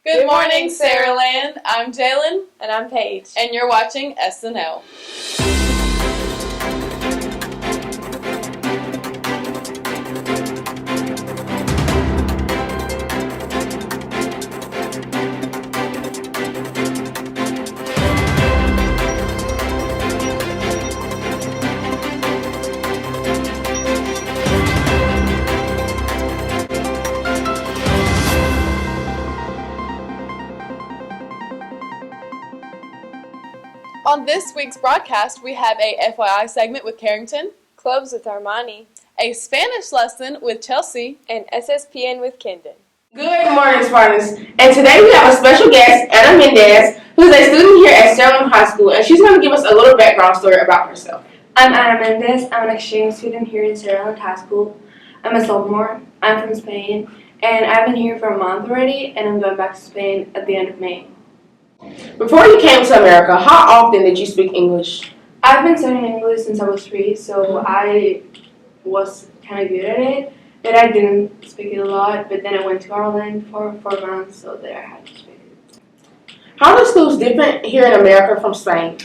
Good morning, Saraland. I'm Jalen. And I'm Paige. And you're watching SNL. On this week's broadcast, we have a FYI segment with Carrington, Clubs with Armani, a Spanish lesson with Chelsea, and SSPN with Kendon. Good morning, Spartans. And today we have a special guest, Anna Mendez, who's a student here at Saraland High School, and she's going to give us a little background story about herself. I'm Anna Mendez. I'm an exchange student here in Saraland High School. I'm a sophomore. I'm from Spain, and I've been here for a month already, and I'm going back to Spain at the end of May. Before you came to America, how often did you speak English? I've been studying English since I was 3, so I was kind of good at it, but I didn't speak it a lot. But then I went to Ireland for 4 months, so there I had to speak it. How are schools different here in America from Spain?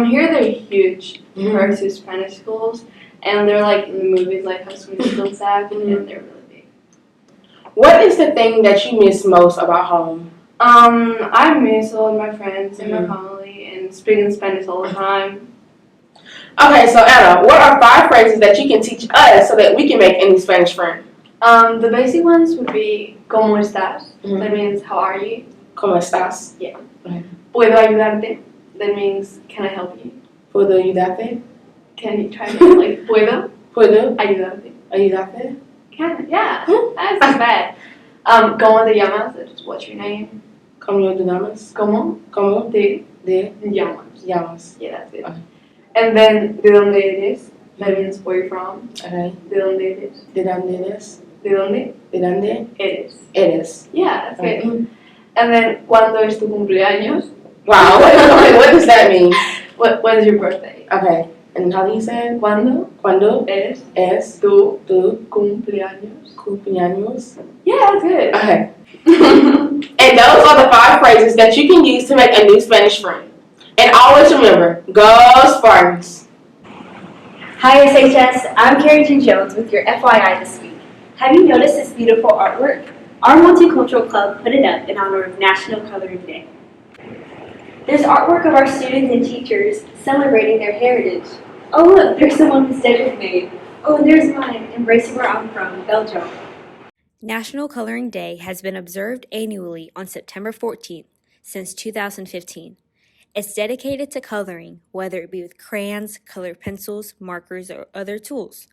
Here they're huge compared to Spanish schools, and they're like in the movies, like High School Musical stuff, and they're really big. What is the thing that you miss most about home? I miss all of my friends and my family and speaking Spanish all the time. Okay, so Anna, what are 5 phrases that you can teach us so that we can make any Spanish friend? The basic ones would be ¿Cómo estás? That means how are you? ¿Cómo estás? Yeah. Okay. ¿Puedo ayudarte? That means can I help you? ¿Puedo ayudarte? Can you try to like ¿Puedo? ¿Puedo Ayudarte? ayudarte? Can yeah. That's not bad. ¿Cómo te llamas? That is what's your name? ¿Cómo te llamas? ¿Cómo ¿Cómo te te llamas? llamas? Yeah, that's it. Okay. And then ¿De dónde eres? That means where you're from. Okay. ¿De dónde eres? ¿De dónde eres? ¿De dónde ¿De dónde eres? eres? Yeah, that's Okay. good. And then ¿Cuándo es tu cumpleaños? Wow, what does that mean? When is your birthday? Okay, and how do you say it? ¿Cuándo ¿Cuándo es tu cumpleaños? cumpleaños? Yeah, that's good. Okay. And those are the 5 phrases that you can use to make a new Spanish friend. And always remember, go Spartans! Hi SHS, I'm Carrington Jones with your FYI this week. Have you noticed this beautiful artwork? Our multicultural club put it up in honor of National Coloring Day. There's artwork of our students and teachers celebrating their heritage. Oh look, there's someone whose is made. Oh, and there's mine, embracing where I'm from, Belgium. National Coloring Day has been observed annually on September 14th since 2015. It's dedicated to coloring, whether it be with crayons, colored pencils, markers, or other tools.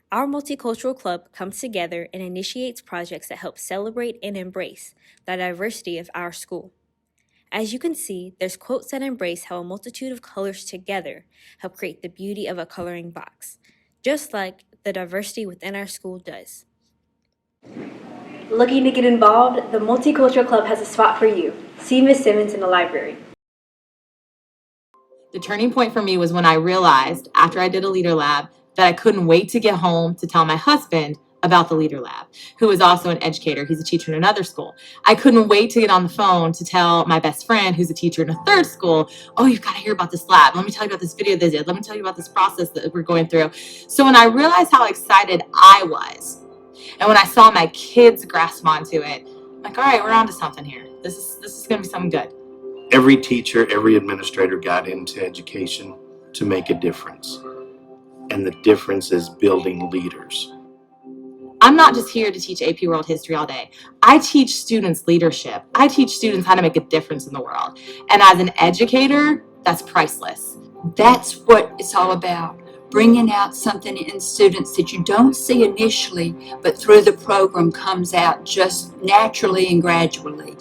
Our multicultural club comes together and initiates projects that help celebrate and embrace the diversity of our school. As you can see, there's quotes that embrace how a multitude of colors together help create the beauty of a coloring box, just like the diversity within our school does. Looking to get involved? The Multicultural Club has a spot for you. See Miss Simmons in the library. The turning point for me was when I realized, after I did a leader lab, that I couldn't wait to get home to tell my husband about the leader lab, who is also an educator. He's a teacher in another school. I couldn't wait to get on the phone to tell my best friend, who's a teacher in a 3rd school, oh, you've got to hear about this lab. Let me tell you about this video they did. Let me tell you about this process that we're going through. So when I realized how excited I was, and when I saw my kids grasp onto it, I'm like, all right, we're on to something here. This is going to be something good. Every teacher, every administrator got into education to make a difference. And the difference is building leaders. I'm not just here to teach AP World History all day. I teach students leadership. I teach students how to make a difference in the world. And as an educator, that's priceless. That's what it's all about. Bringing out something in students that you don't see initially, but through the program comes out just naturally and gradually.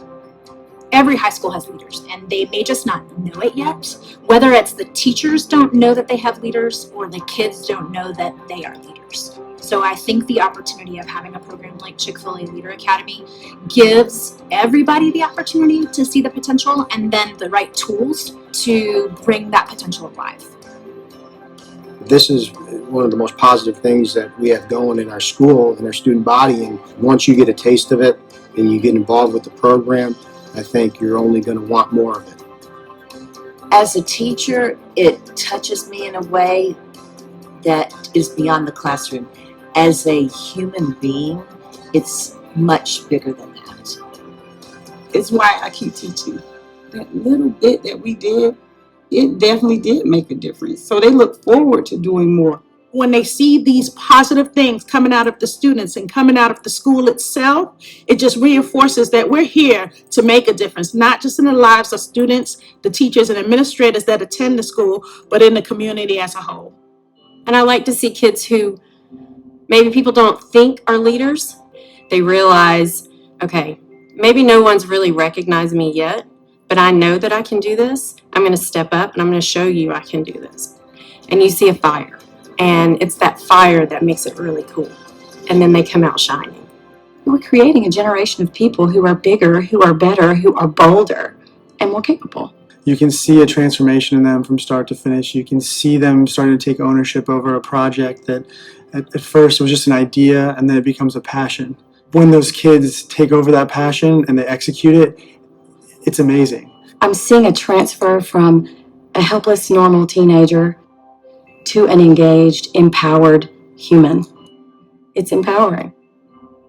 Every high school has leaders, and they may just not know it yet. Whether it's the teachers don't know that they have leaders, or the kids don't know that they are leaders. So I think the opportunity of having a program like Chick-fil-A Leader Academy gives everybody the opportunity to see the potential and then the right tools to bring that potential alive. This is one of the most positive things that we have going in our school and our student body, and once you get a taste of it and you get involved with the program, I think you're only going to want more of it. As a teacher, it touches me in a way that is beyond the classroom. As a human being, it's much bigger than that. It's why I keep teaching. That little bit that we did, it definitely did make a difference. So they look forward to doing more. When they see these positive things coming out of the students and coming out of the school itself, it just reinforces that we're here to make a difference, not just in the lives of students, the teachers and administrators that attend the school, but in the community as a whole. And I like to see kids who maybe people don't think are leaders. They realize, okay, maybe no one's really recognized me yet, but I know that I can do this. I'm going to step up and I'm going to show you I can do this. And you see a fire, and it's that fire that makes it really cool. And then they come out shining. We're creating a generation of people who are bigger, who are better, who are bolder, and more capable. You can see a transformation in them from start to finish. You can see them starting to take ownership over a project that at first was just an idea, and then it becomes a passion. When those kids take over that passion and they execute it, it's amazing. I'm seeing a transfer from a helpless, normal teenager to an engaged, empowered human. It's empowering.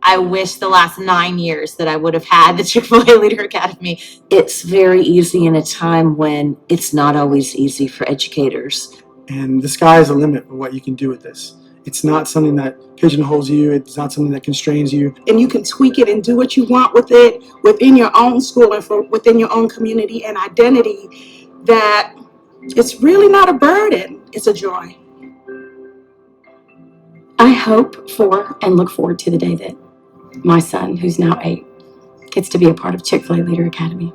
I wish the last 9 years that I would have had the AAA Leader Academy. It's very easy in a time when it's not always easy for educators. And the sky is the limit of what you can do with this. It's not something that pigeonholes you. It's not something that constrains you. And you can tweak it and do what you want with it within your own school and within your own community and identity, that it's really not a burden, it's a joy. I hope for and look forward to the day that my son, who's now 8, gets to be a part of Chick-fil-A Leader Academy.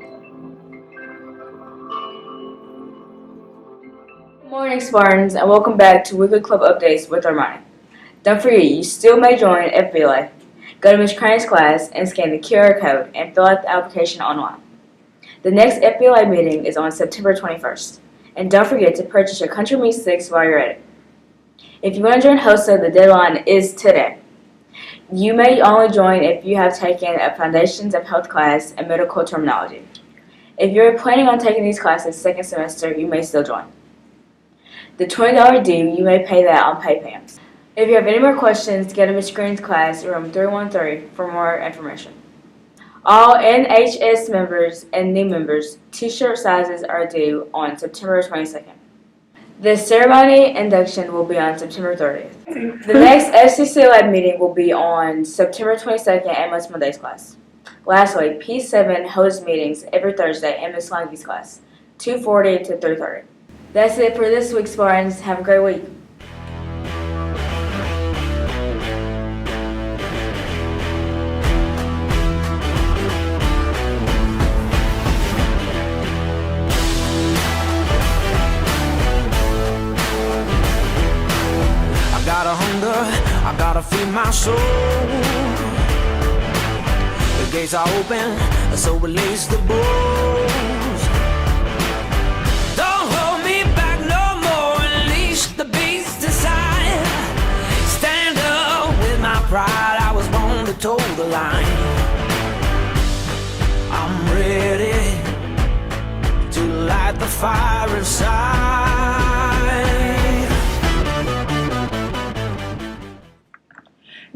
Good morning, Spartans, and welcome back to Weekly Club Updates with Armani. Don't forget, you still may join FBLA. Go to Ms. Crane's class and scan the QR code and fill out the application online. The next FBLA meeting is on September 21st. And don't forget to purchase your Country Me sticks while you're at it. If you want to join HOSA, the deadline is today. You may only join if you have taken a Foundations of Health class and Medical Terminology. If you're planning on taking these classes second semester, you may still join. The $20 due, you may pay that on PayPal. If you have any more questions, go to Ms. Green's class, room 313, for more information. All NHS members and new members, t-shirt sizes are due on September 22nd. The ceremony induction will be on September 30th. The next FCC Lab meeting will be on September 22nd at Ms. Monday's class. Lastly, P7 hosts meetings every Thursday in Ms. Langby's class, 2:40 to 3:30. That's it for this week, Spartans. Have a great week. I gotta feed my soul. The gates are open, so release the bulls. Don't hold me back no more, unleash the beast inside. Stand up with my pride, I was born to toe the line. I'm ready to light the fire inside.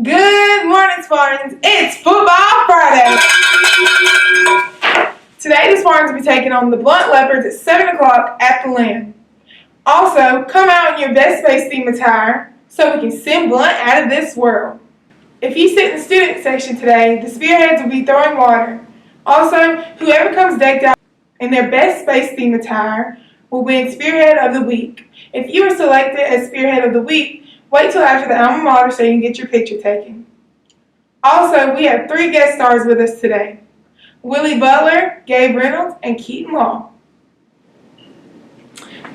Good morning, Spartans. It's Football Friday. Today, the Spartans will be taking on the Blunt Leopards at 7 o'clock at the Land. Also, come out in your best space theme attire so we can send Blunt out of this world. If you sit in the student section today, the spearheads will be throwing water. Also, whoever comes decked out in their best space theme attire will win Spearhead of the Week. If you are selected as Spearhead of the Week, wait till after the alma mater so you can get your picture taken. Also, we have 3 guest stars with us today: Willie Butler, Gabe Reynolds, and Keaton Law.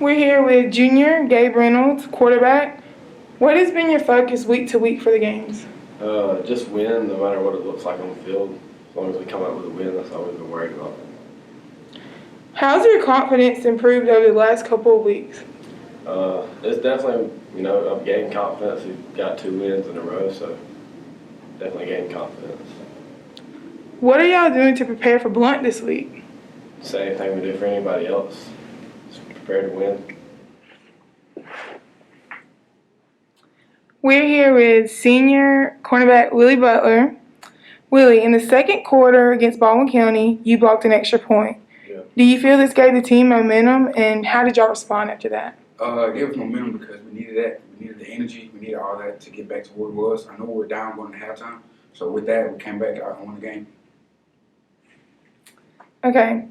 We're here with junior Gabe Reynolds, quarterback. What has been your focus week to week for the games? Just win, no matter what it looks like on the field. As long as we come out with a win, that's all we've been worried about. How's your confidence improved over the last couple of weeks? It's definitely, I've gained confidence. We've got 2 wins in a row, so definitely gained confidence. What are y'all doing to prepare for Blunt this week? Same thing we do for anybody else. Just prepare to win. We're here with senior cornerback Willie Butler. Willie, in the second quarter against Baldwin County, you blocked an extra point. Yeah. Do you feel this gave the team momentum, and how did y'all respond after that? It gave us momentum because we needed that. We needed the energy. We needed all that to get back to what it was. I know we were down going to halftime, so with that, we came back out and won the game. Okay.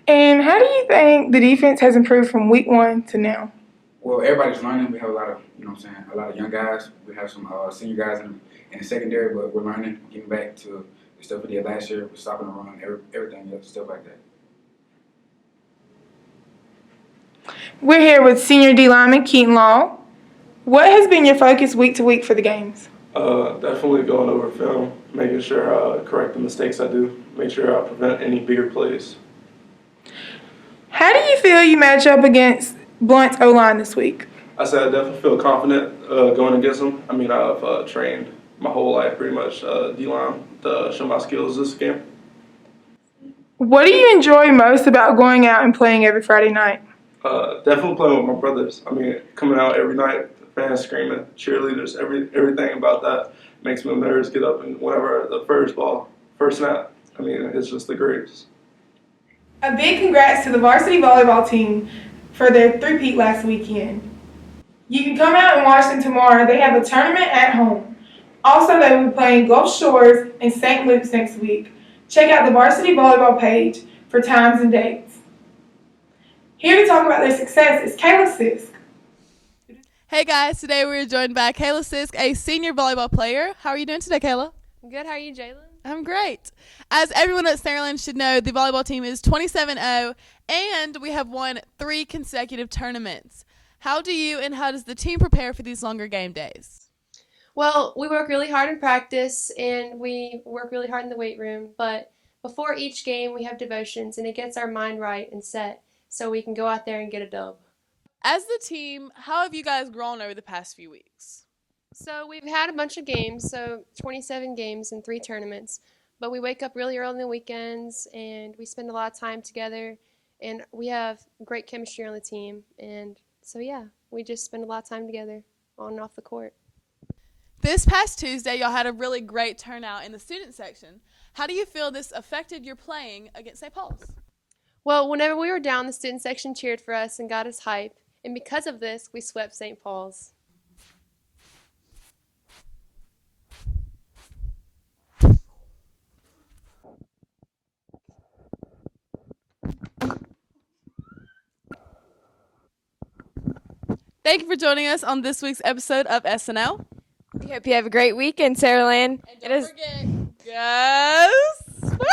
And how do you think the defense has improved from week 1 to now? Well, everybody's learning. We have a lot of, a lot of young guys. We have some senior guys in the secondary, but we're learning, getting back to the stuff we did last year, with stopping the run, everything else, stuff like that. We're here with senior D lineman Keaton Law. What has been your focus week to week for the games? Definitely going over film, making sure I correct the mistakes I do, make sure I prevent any bigger plays. How do you feel you match up against Blunt's O-line this week? I said I definitely feel confident going against them. I mean, I've trained my whole life pretty much D-line to show my skills this game. What do you enjoy most about going out and playing every Friday night? Definitely playing with my brothers. I mean, coming out every night, fans screaming, cheerleaders, everything about that makes me nervous. Get up and whenever the first snap, I mean, it's just the greatest. A big congrats to the varsity volleyball team for their three-peat last weekend. You can come out and watch them tomorrow. They have a tournament at home. Also, they will be playing Gulf Shores and St. Luke's next week. Check out the varsity volleyball page for times and dates. Here to talk about their success is Kayla Sisk. Hey guys, today we're joined by Kayla Sisk, a senior volleyball player. How are you doing today, Kayla? Good. How are you, Jalen? I'm great. As everyone at Saraland should know, the volleyball team is 27-0, and we have won 3 consecutive tournaments. How do you and how does the team prepare for these longer game days? Well, we work really hard in practice, and we work really hard in the weight room, but before each game, we have devotions, and it gets our mind right and set so we can go out there and get a dub. As the team, how have you guys grown over the past few weeks? So we've had a bunch of games, so 27 games and 3 tournaments, but we wake up really early on the weekends, and we spend a lot of time together, and we have great chemistry on the team, and so yeah, we just spend a lot of time together on and off the court. This past Tuesday, y'all had a really great turnout in the student section. How do you feel this affected your playing against St. Paul's? Well, whenever we were down, the student section cheered for us and got us hype, and because of this, we swept St. Paul's. Thank you for joining us on this week's episode of SNL. We hope you have a great weekend, Saraland. And don't forget, go Spartans!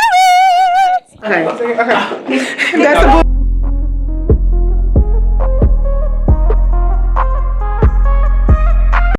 Okay. That's a